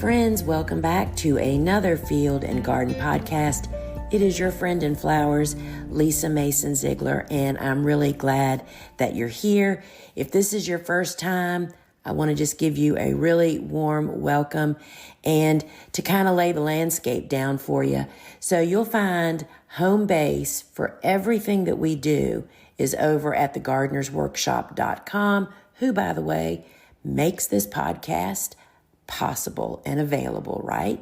friends, welcome back to another Field and Garden podcast. It is your friend in flowers, Lisa Mason Ziegler, and I'm really glad that you're here. If this is your first time, I want to just give you a really warm welcome and to kind of lay the landscape down for you. So you'll find home base for everything that we do is over at thegardenersworkshop.com, who, by the way, makes this podcast possible and available, right?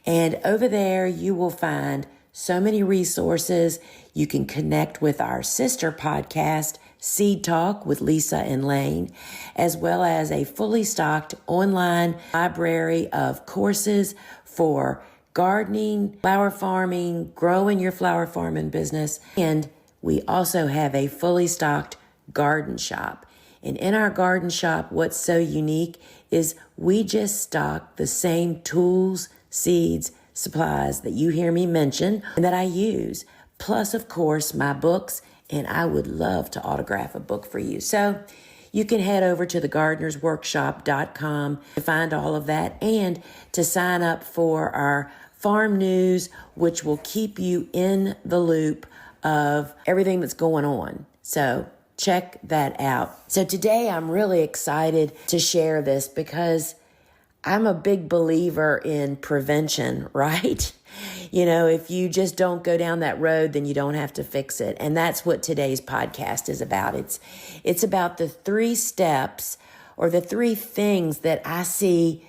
And over there, you will find so many resources. You can connect with our sister podcast, Seed Talk with Lisa and Lane, as well as a fully stocked online library of courses for gardening, flower farming, growing your flower farming business. And we also have a fully stocked garden shop. And in our garden shop, what's so unique is we just stock the same tools, seeds, supplies that you hear me mention and that I use. Plus, of course, my books, and I would love to autograph a book for you. So you can head over to thegardenersworkshop.com to find all of that and to sign up for our farm news, which will keep you in the loop of everything that's going on. So check that out. So today I'm really excited to share this because I'm a big believer in prevention, right? You know, if you just don't go down that road, then you don't have to fix it. And that's what today's podcast is about. It's about the 3 steps or the 3 things that I see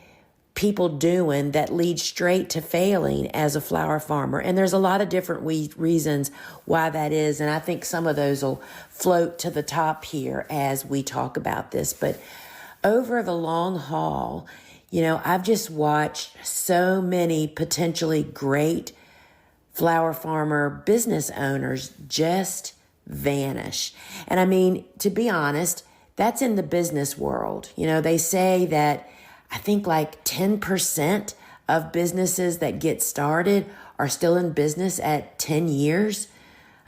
people doing that lead straight to failing as a flower farmer. And there's a lot of different reasons why that is. And I think some of those will float to the top here as we talk about this. But over the long haul, you know, I've just watched so many potentially great flower farmer business owners just vanish. And I mean, to be honest, that's in the business world. You know, they say that I think like 10% of businesses that get started are still in business at 10 years.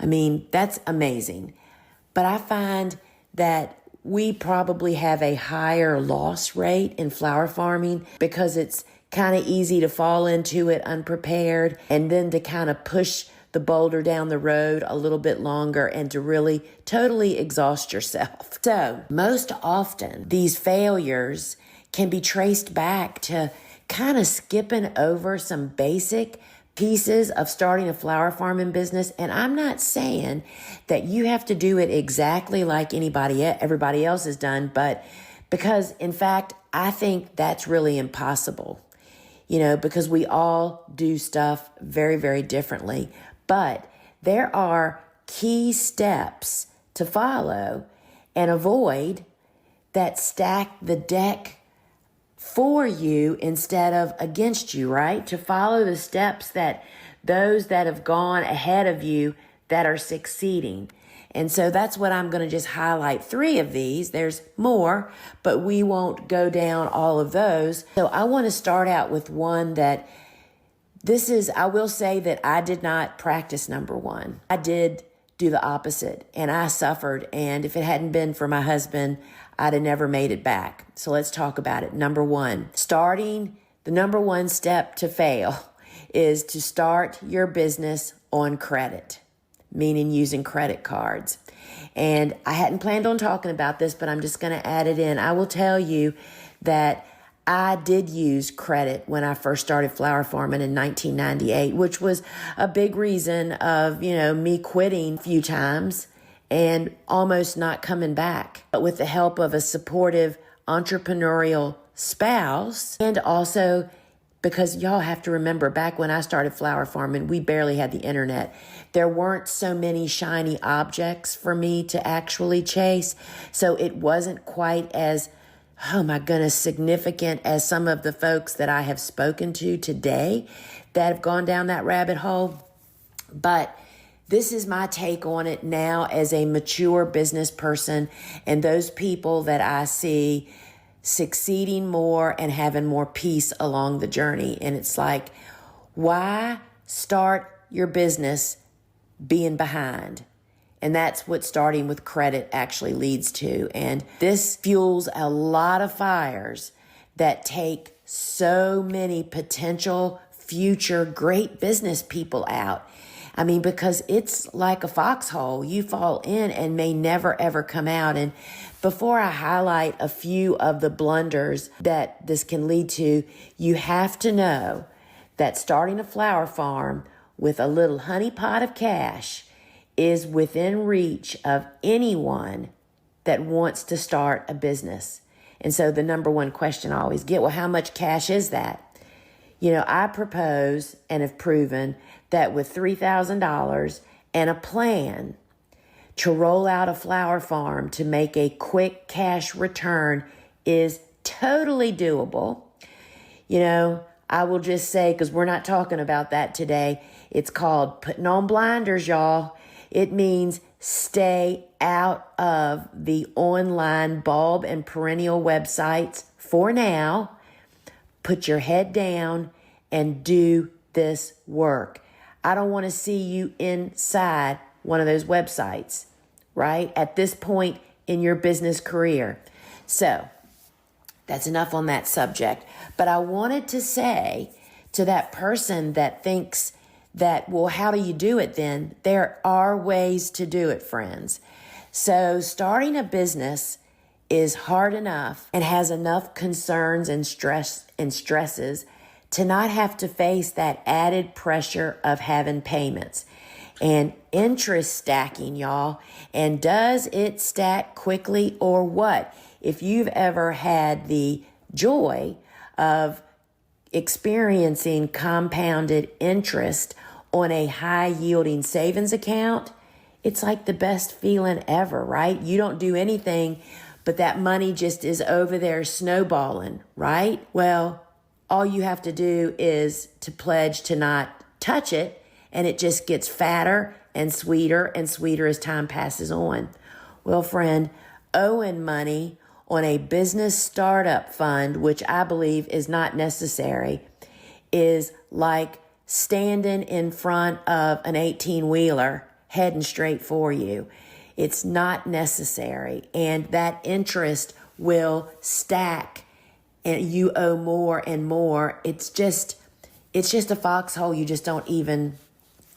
I mean, that's amazing. But I find that we probably have a higher loss rate in flower farming because it's kind of easy to fall into it unprepared and then to kind of push the boulder down the road a little bit longer and to really totally exhaust yourself. So most often these failures can be traced back to kind of skipping over some basic pieces of starting a flower farming business. And I'm not saying that you have to do it exactly like everybody else has done, but because in fact, I think that's really impossible, you know, because we all do stuff very, very differently. But there are key steps to follow and avoid that stack the deck for you instead of against you, right? To follow the steps that those that have gone ahead of you that are succeeding. And so that's what I'm going to just highlight 3 of these. There's more, but we won't go down all of those. So I want to start out with one that I will say that I did not practice number 1. I did do the opposite and I suffered. And if it hadn't been for my husband, I'd have never made it back. So let's talk about it. Number 1, the number 1 step to fail is to start your business on credit, meaning using credit cards. And I hadn't planned on talking about this, but I'm just going to add it in. I will tell you that I did use credit when I first started flower farming in 1998, which was a big reason of, you know, me quitting a few times and almost not coming back. But with the help of a supportive entrepreneurial spouse, and also because y'all have to remember back when I started flower farming, we barely had the internet. There weren't so many shiny objects for me to actually chase. So it wasn't quite as, oh my goodness, significant as some of the folks that I have spoken to today that have gone down that rabbit hole. But this is my take on it now as a mature business person and those people that I see succeeding more and having more peace along the journey. And it's like, why start your business being behind? And that's what starting with credit actually leads to. And this fuels a lot of fires that take so many potential future great business people out. I mean, because it's like a foxhole. You fall in and may never, ever come out. And before I highlight a few of the blunders that this can lead to, you have to know that starting a flower farm with a little honey pot of cash is within reach of anyone that wants to start a business. And so the number one question I always get, well, how much cash is that? You know, I propose and have proven that with $3,000 and a plan to roll out a flower farm to make a quick cash return is totally doable. You know, I will just say, because we're not talking about that today, it's called putting on blinders, y'all. It means stay out of the online bulb and perennial websites for now. Put your head down and do this work. I don't want to see you inside one of those websites, right? At this point in your business career. So that's enough on that subject. But I wanted to say to that person that thinks that, well, how do you do it then? There are ways to do it, friends. So starting a business is hard enough and has enough concerns and stresses to not have to face that added pressure of having payments and interest stacking, y'all. And does it stack quickly or what? If you've ever had the joy of experiencing compounded interest on a high yielding savings account, it's like the best feeling ever, right? You don't do anything, but that money just is over there snowballing, right? Well, all you have to do is to pledge to not touch it, and it just gets fatter and sweeter as time passes on. Well, friend, owing money on a business startup fund, which I believe is not necessary, is like standing in front of an 18-wheeler heading straight for you. It's not necessary. And that interest will stack and you owe more and more. It's just a foxhole you just don't even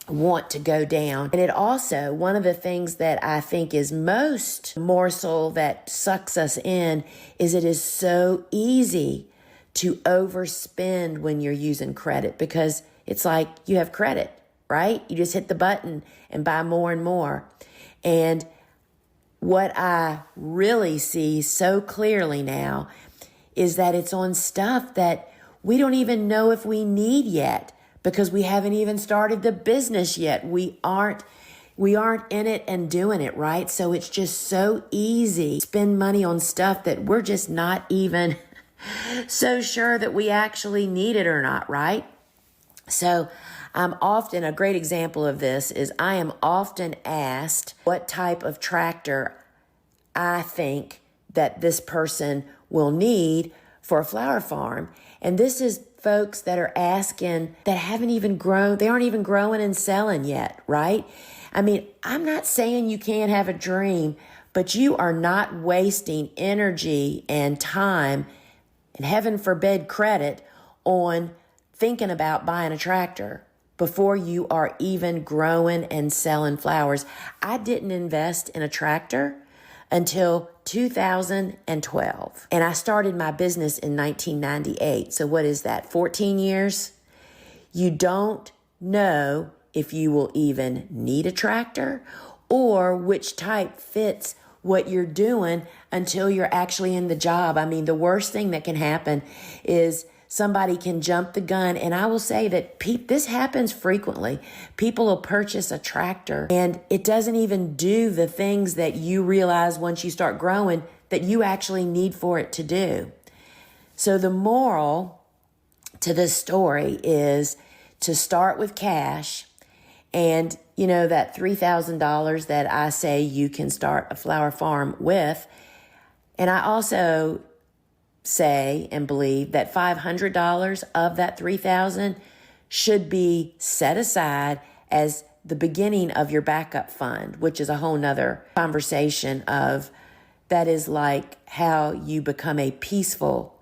want to go down. And it also, one of the things that I think is most morsel that sucks us in is it is so easy to overspend when you're using credit, because it's like you have credit, right? You just hit the button and buy more and more. And what I really see so clearly now is that it's on stuff that we don't even know if we need yet, because we haven't even started the business yet. We aren't in it and doing it, right? So it's just so easy to spend money on stuff that we're just not even so sure that we actually need it or not, right? So I'm often, a great example of this is I am often asked what type of tractor I think that this person will need for a flower farm. And this is folks that are asking that haven't even grown, they aren't even growing and selling yet, right? I mean, I'm not saying you can't have a dream, but you are not wasting energy and time, and heaven forbid credit, on thinking about buying a tractor before you are even growing and selling flowers. I didn't invest in a tractor until 2012. And I started my business in 1998. So what is that, 14 years? You don't know if you will even need a tractor or which type fits what you're doing until you're actually in the job. I mean, the worst thing that can happen is somebody can jump the gun. And I will say that this happens frequently. People will purchase a tractor and it doesn't even do the things that you realize once you start growing that you actually need for it to do. So the moral to this story is to start with cash. And you know, that $3,000 that I say you can start a flower farm with. And I also say and believe that $500 of that $3,000 should be set aside as the beginning of your backup fund, which is a whole nother conversation of that is like how you become a peaceful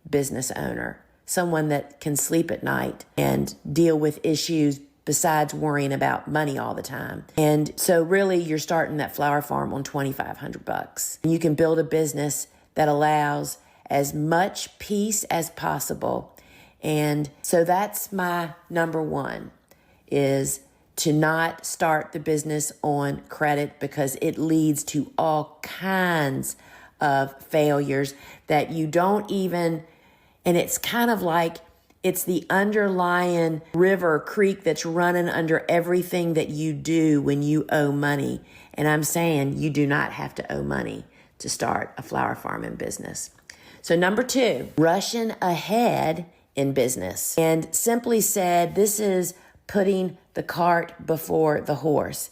business owner. someone that can sleep at night and deal with issues besides worrying about money all the time. And so really you're starting that flower farm on $2,500. You can build a business that allows as much peace as possible. And so that's my number one, is to not start the business on credit, because it leads to all kinds of failures that you don't even, and it's kind of like it's the underlying river, creek that's running under everything that you do when you owe money. And I'm saying you do not have to owe money to start a flower farming business. So number two, rushing ahead in business. And simply said, this is putting the cart before the horse.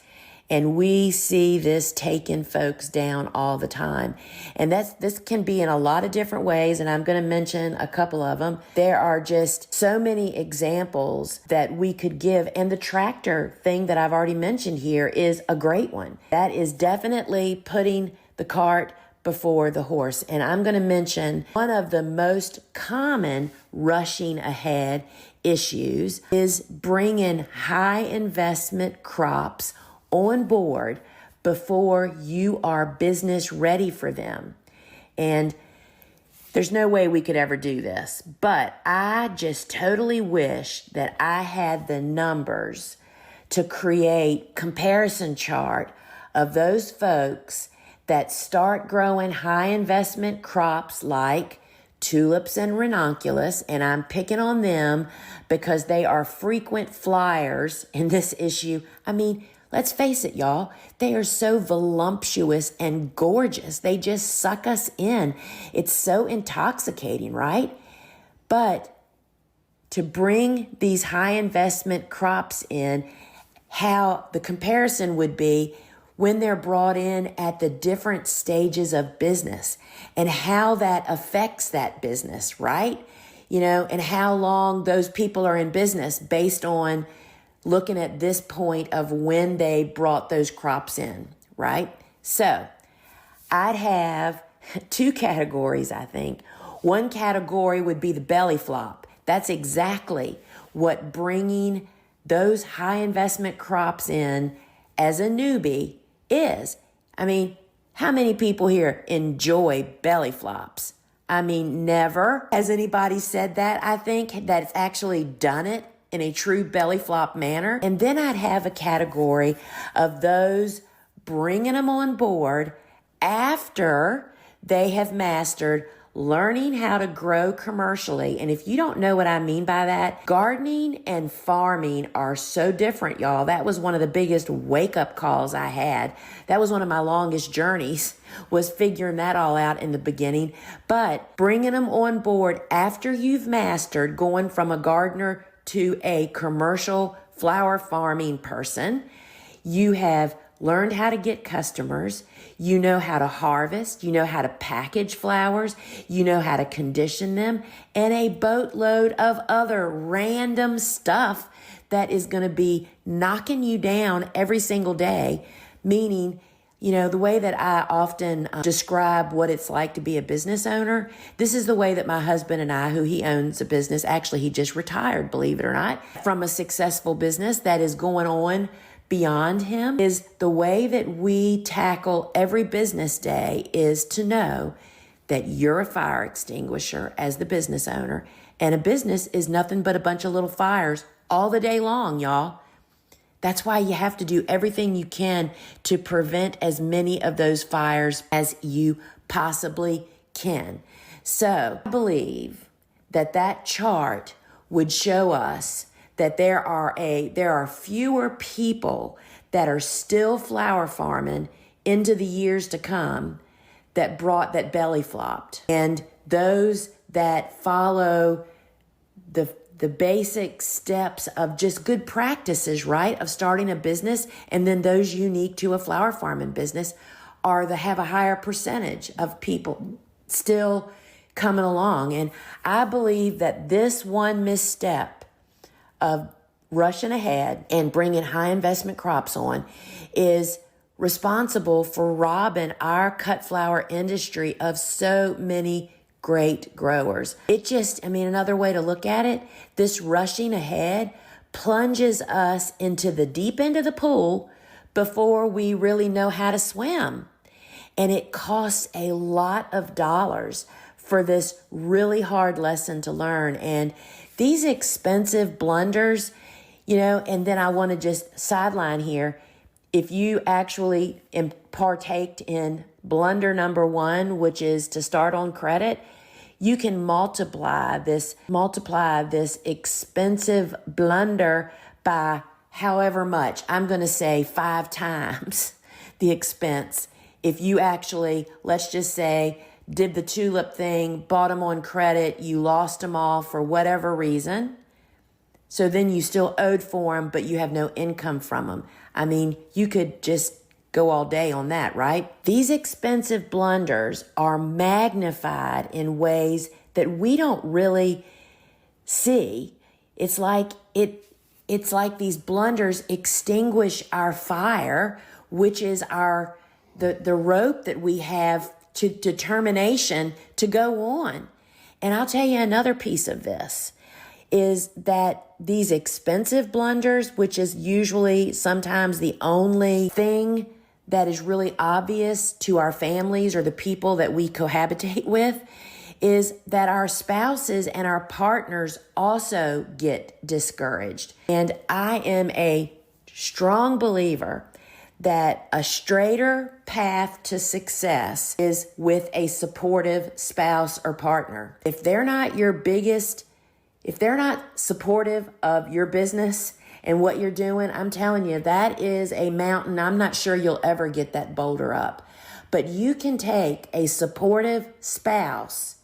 And we see this taking folks down all the time. And this can be in a lot of different ways, and I'm going to mention a couple of them. There are just so many examples that we could give. And the tractor thing that I've already mentioned here is a great one. That is definitely putting the cart before the horse. And I'm going to mention one of the most common rushing ahead issues is bringing high investment crops on board before you are business ready for them. And there's no way we could ever do this, but I just totally wish that I had the numbers to create comparison chart of those folks that start growing high investment crops like tulips and ranunculus, and I'm picking on them because they are frequent flyers in this issue. I mean, let's face it, y'all. They are so voluptuous and gorgeous. They just suck us in. It's so intoxicating, right? But to bring these high investment crops in, how the comparison would be when they're brought in at the different stages of business and how that affects that business, right? You know, and how long those people are in business based on looking at this point of when they brought those crops in, right? So I'd have two categories, I think. One category would be the belly flop. That's exactly what bringing those high investment crops in as a newbie is. I mean, how many people here enjoy belly flops? I mean, never has anybody said that. I think that's actually done it in a true belly flop manner. And then I'd have a category of those bringing them on board after they have mastered learning how to grow commercially. And if you don't know what I mean by that, gardening and farming are so different, y'all. That was one of the biggest wake-up calls I had. That was one of my longest journeys, was figuring that all out in the beginning. But bringing them on board after you've mastered going from a gardener to a commercial flower farming person, you have learned how to get customers, you know how to harvest, you know how to package flowers, you know how to condition them, and a boatload of other random stuff that is going to be knocking you down every single day. Meaning, you know, the way that I often describe what it's like to be a business owner, this is the way that my husband and I, who he owns a business, actually he just retired, believe it or not, from a successful business that is going on beyond him, is the way that we tackle every business day is to know that you're a fire extinguisher as the business owner, and a business is nothing but a bunch of little fires all the day long, y'all. That's why you have to do everything you can to prevent as many of those fires as you possibly can. So I believe that that chart would show us that there are fewer people that are still flower farming into the years to come that brought that belly flopped. And those that follow the basic steps of just good practices, right, of starting a business, and then those unique to a flower farming business have a higher percentage of people still coming along. And I believe that this one misstep of rushing ahead and bringing high investment crops on is responsible for robbing our cut flower industry of so many great growers. Another way to look at it, this rushing ahead plunges us into the deep end of the pool before we really know how to swim. And it costs a lot of dollars for this really hard lesson to learn. And these expensive blunders, and then I want to just sideline here. If you actually partake in blunder number 1, which is to start on credit, you can multiply this expensive blunder by however much. I'm going to say 5 times the expense. If you actually, let's just say, did the tulip thing, bought them on credit, you lost them all for whatever reason. So then you still owed for them, but you have no income from them. You could just go all day on that, right? These expensive blunders are magnified in ways that we don't really see. It's like these blunders extinguish our fire, which is the rope that we have to determination to go on. And I'll tell you another piece of this is that these expensive blunders, which is usually sometimes the only thing that is really obvious to our families or the people that we cohabitate with, is that our spouses and our partners also get discouraged. And I am a strong believer that a straighter path to success is with a supportive spouse or partner. If they're not supportive of your business and what you're doing, I'm telling you, that is a mountain. I'm not sure you'll ever get that boulder up. But you can take a supportive spouse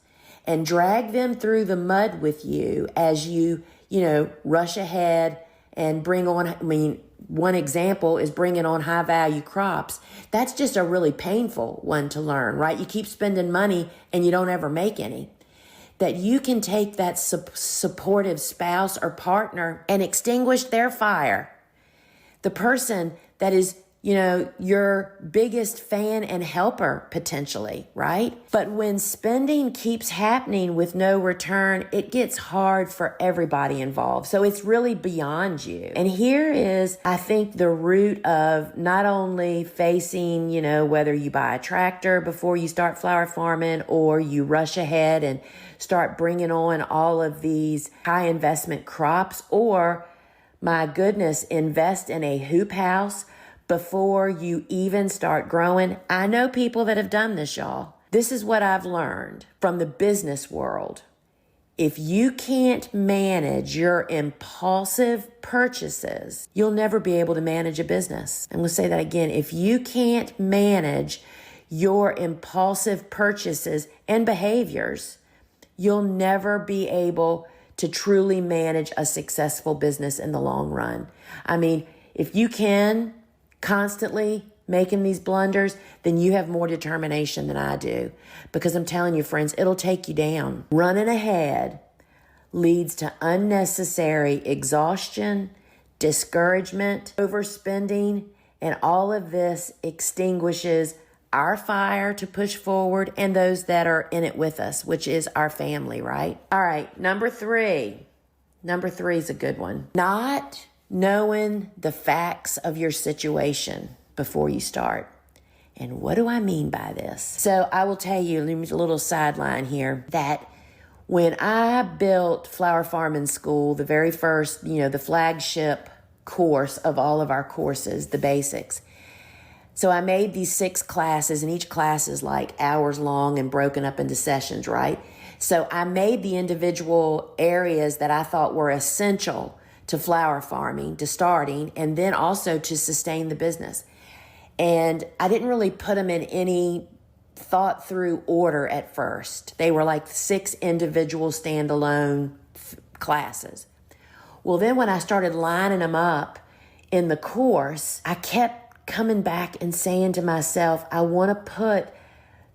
and drag them through the mud with you as you rush ahead and bring on, one example is bringing on high value crops. That's just a really painful one to learn, right? You keep spending money and you don't ever make any. That you can take that supportive spouse or partner and extinguish their fire. The person that is, your biggest fan and helper potentially, right? But when spending keeps happening with no return, it gets hard for everybody involved. So it's really beyond you. And here is, I think, the root of not only facing, whether you buy a tractor before you start flower farming or you rush ahead and start bringing on all of these high investment crops, or, my goodness, invest in a hoop house before you even start growing. I know people that have done this, y'all. This is what I've learned from the business world. If you can't manage your impulsive purchases, you'll never be able to manage a business. I'm going to say that again. If you can't manage your impulsive purchases and behaviors, you'll never be able to truly manage a successful business in the long run. If you can constantly making these blunders, then you have more determination than I do. Because I'm telling you, friends, it'll take you down. Running ahead leads to unnecessary exhaustion, discouragement, overspending, and all of this extinguishes our fire to push forward and those that are in it with us, which is our family, right? All right, number 3. Number 3 is a good one. Not knowing the facts of your situation before you start. And what do I mean by this? So I will tell you, a little sideline here, that when I built Flower Farming School, the very first, the flagship course of all of our courses, the basics. So I made these 6 classes, and each class is like hours long and broken up into sessions, right? So I made the individual areas that I thought were essential to flower farming, to starting, and then also to sustain the business. And I didn't really put them in any thought through order at first. They were like 6 individual standalone classes. Well, then when I started lining them up in the course, I kept coming back and saying to myself, I want to put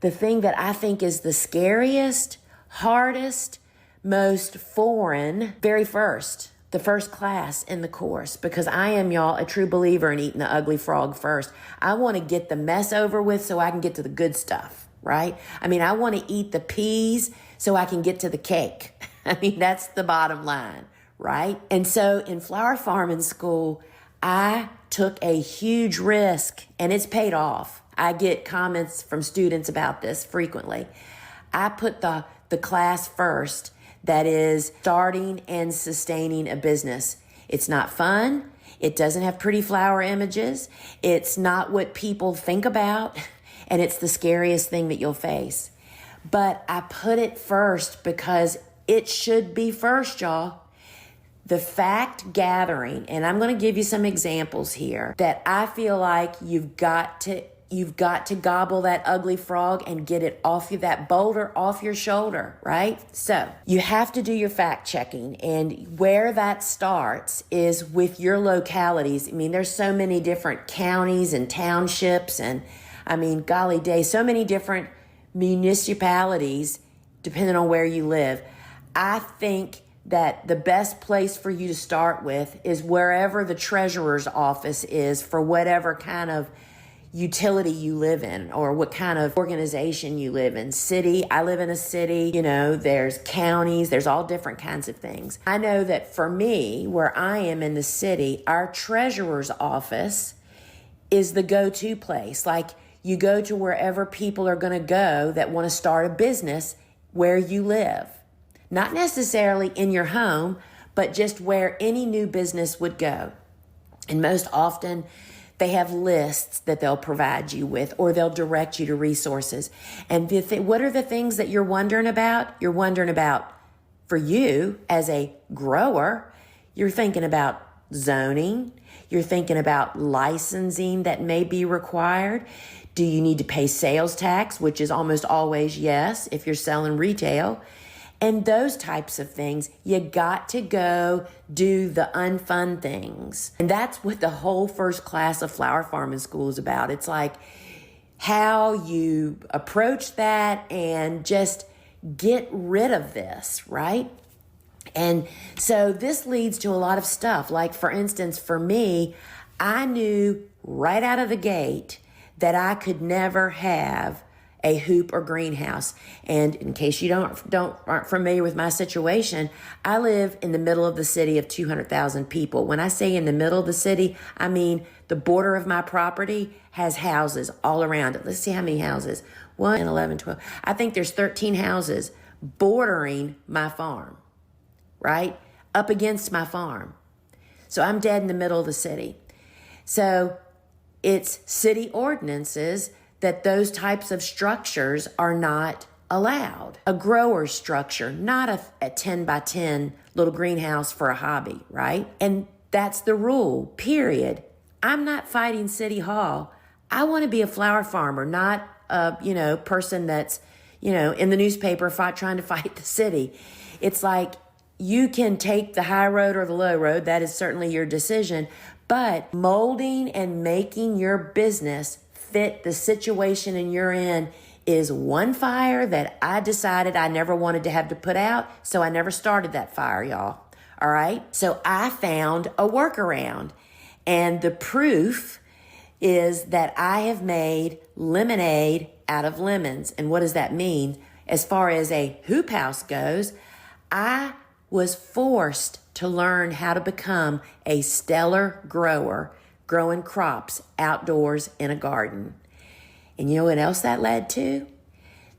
the thing that I think is the scariest, hardest, most foreign, very first. The first class in the course, because I am, y'all, a true believer in eating the ugly frog first. I want to get the mess over with so I can get to the good stuff, right? I want to eat the peas so I can get to the cake. I mean, that's the bottom line, right? And so in flower farming school, I took a huge risk, and it's paid off. I get comments from students about this frequently. I put the class first, that is starting and sustaining a business. It's not fun. It doesn't have pretty flower images. It's not what people think about, and it's the scariest thing that you'll face. But I put it first because it should be first, y'all. The fact gathering, and I'm going to give you some examples here that I feel like you've got to gobble that ugly frog and get it off you, that boulder off your shoulder, right? So you have to do your fact checking, and where that starts is with your localities. I mean, there's so many different counties and townships, and I mean, golly day, so many different municipalities depending on where you live. I think that the best place for you to start with is wherever the treasurer's office is for whatever kind of utility you live in or what kind of organization you live in. City, I live in a city, there's counties, there's all different kinds of things. I know that for me, where I am in the city, our treasurer's office is the go-to place. Like, you go to wherever people are going to go that want to start a business where you live. Not necessarily in your home, but just where any new business would go. And most often, they have lists that they'll provide you with, or they'll direct you to resources. And what are the things that you're wondering about? You're wondering about, for you as a grower, you're thinking about zoning. You're thinking about licensing that may be required. Do you need to pay sales tax, which is almost always yes if you're selling retail? And those types of things, you got to go do the unfun things. And that's what the whole first class of flower farming school is about. It's like how you approach that and just get rid of this, right? And so this leads to a lot of stuff. Like, for instance, for me, I knew right out of the gate that I could never have a hoop or greenhouse. And in case you aren't familiar with my situation, I live in the middle of the city of 200,000 people. When I say in the middle of the city, I mean the border of my property has houses all around it. Let's see how many houses. 1, 11, 12. I think there's 13 houses bordering my farm, right? Up against my farm. So I'm dead in the middle of the city. So it's city ordinances that those types of structures are not allowed. A grower structure, not a 10 by 10 little greenhouse for a hobby, right? And that's the rule, period. I'm not fighting City Hall. I want to be a flower farmer, not a, person that's, in the newspaper trying to fight the city. It's like, you can take the high road or the low road. That is certainly your decision. But molding and making your business fit the situation and you're in is one fire that I decided I never wanted to have to put out, so I never started that fire, y'all. All right? So I found a workaround, and the proof is that I have made lemonade out of lemons. And what does that mean? As far as a hoop house goes, I was forced to learn how to become a stellar grower, growing crops outdoors in a garden. And you know what else that led to?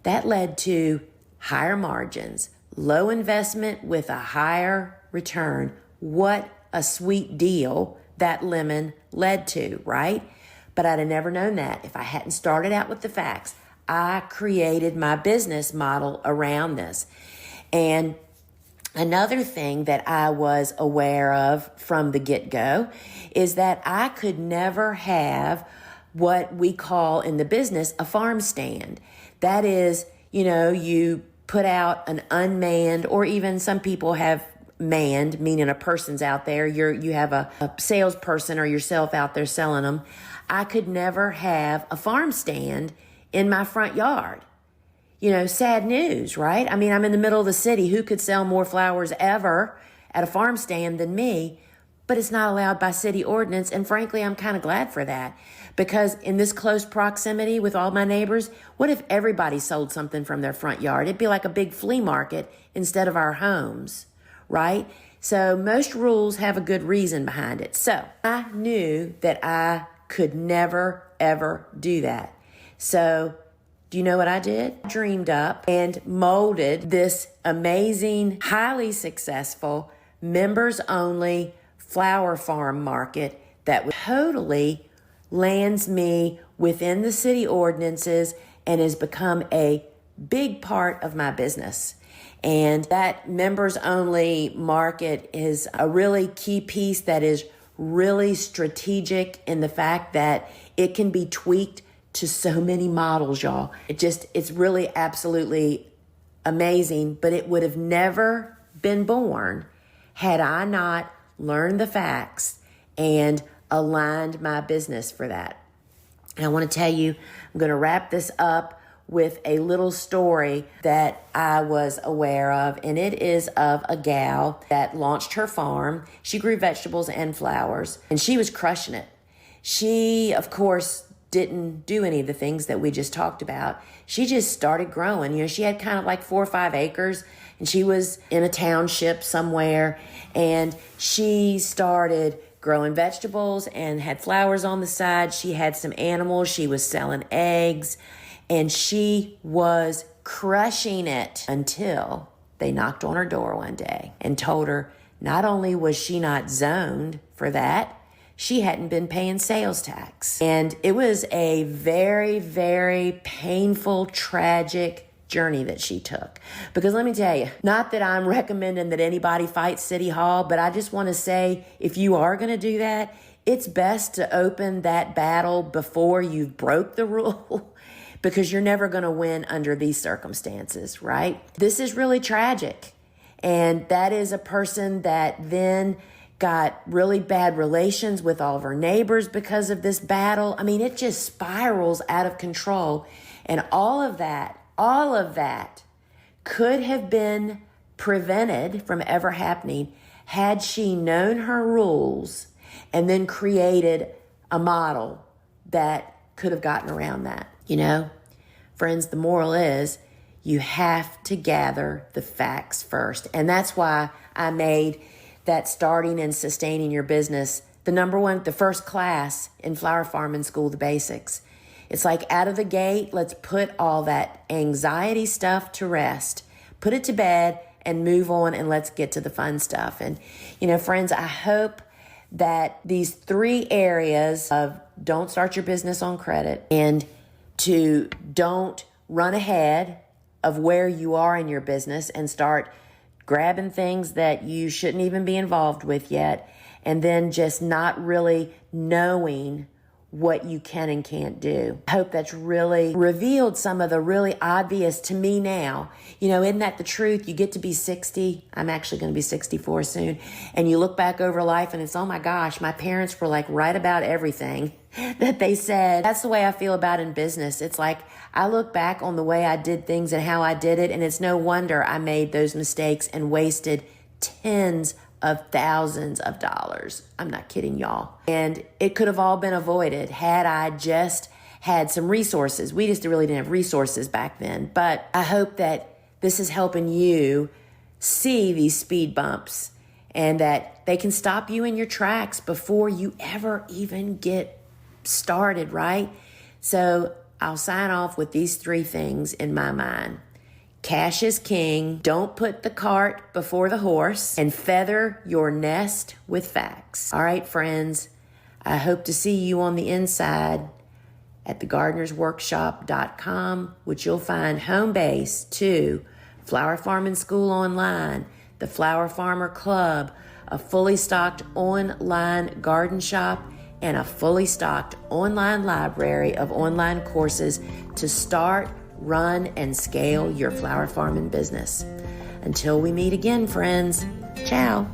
That led to higher margins, low investment with a higher return. What a sweet deal that lemon led to, right? But I'd have never known that if I hadn't started out with the facts. I created my business model around this. And another thing that I was aware of from the get-go is that I could never have what we call in the business a farm stand. That is, you put out an unmanned, or even some people have manned, meaning a person's out there. You have a salesperson or yourself out there selling them. I could never have a farm stand in my front yard. Sad news, right? I mean, I'm in the middle of the city. Who could sell more flowers ever at a farm stand than me? but it's not allowed by city ordinance. And frankly, I'm kind of glad for that, because in this close proximity with all my neighbors, what if everybody sold something from their front yard? It'd be like a big flea market instead of our homes, right? So most rules have a good reason behind it. So I knew that I could never, ever do that. So do you know what I did? I dreamed up and molded this amazing, highly successful, members-only flower farm market that totally lands me within the city ordinances and has become a big part of my business. And that members-only market is a really key piece that is really strategic in the fact that it can be tweaked to so many models, y'all. It's really absolutely amazing, but it would have never been born had I not learned the facts and aligned my business for that. And I want to tell you, I'm going to wrap this up with a little story that I was aware of, and it is of a gal that launched her farm. She grew vegetables and flowers, and she was crushing it. She, of course, didn't do any of the things that we just talked about. She just started growing. You know, she had kind of like 4 or 5 acres, and she was in a township somewhere, and she started growing vegetables and had flowers on the side. She had some animals. She was selling eggs, and she was crushing it until they knocked on her door one day and told her not only was she not zoned for that, she hadn't been paying sales tax. And it was a very, very painful, tragic journey that she took. Because let me tell you, not that I'm recommending that anybody fight City Hall, but I just want to say, if you are going to do that, it's best to open that battle before you've broke the rule, because you're never going to win under these circumstances, right? This is really tragic. And that is a person that then got really bad relations with all of her neighbors because of this battle. I mean, it just spirals out of control. And all of that could have been prevented from ever happening had she known her rules and then created a model that could have gotten around that. You know, friends, the moral is you have to gather the facts first. And that's why I made that starting and sustaining your business the first class in flower farming school, the basics. It's like out of the gate, let's put all that anxiety stuff to rest, put it to bed, and move on, and let's get to the fun stuff. And, you know, friends, I hope that these 3 areas of don't start your business on credit, and to don't run ahead of where you are in your business and start grabbing things that you shouldn't even be involved with yet, and then just not really knowing what you can and can't do. I hope that's really revealed some of the really obvious to me now. You know, isn't that the truth? You get to be 60. I'm actually going to be 64 soon. And you look back over life and it's, oh my gosh, my parents were like right about everything that they said. That's the way I feel about in business. It's like I look back on the way I did things and how I did it, and it's no wonder I made those mistakes and wasted tens of thousands of dollars. I'm not kidding, y'all. And it could have all been avoided had I just had some resources. We just really didn't have resources back then. But I hope that this is helping you see these speed bumps and that they can stop you in your tracks before you ever even get started, right? So I'll sign off with these 3 things in my mind. Cash is king, don't put the cart before the horse, and feather your nest with facts. All right, friends, I hope to see you on the inside at thegardenersworkshop.com, which you'll find home base to Flower Farming School Online, the Flower Farmer Club, a fully stocked online garden shop, and a fully stocked online library of online courses to start, run, and scale your flower farming business. Until we meet again, friends, ciao.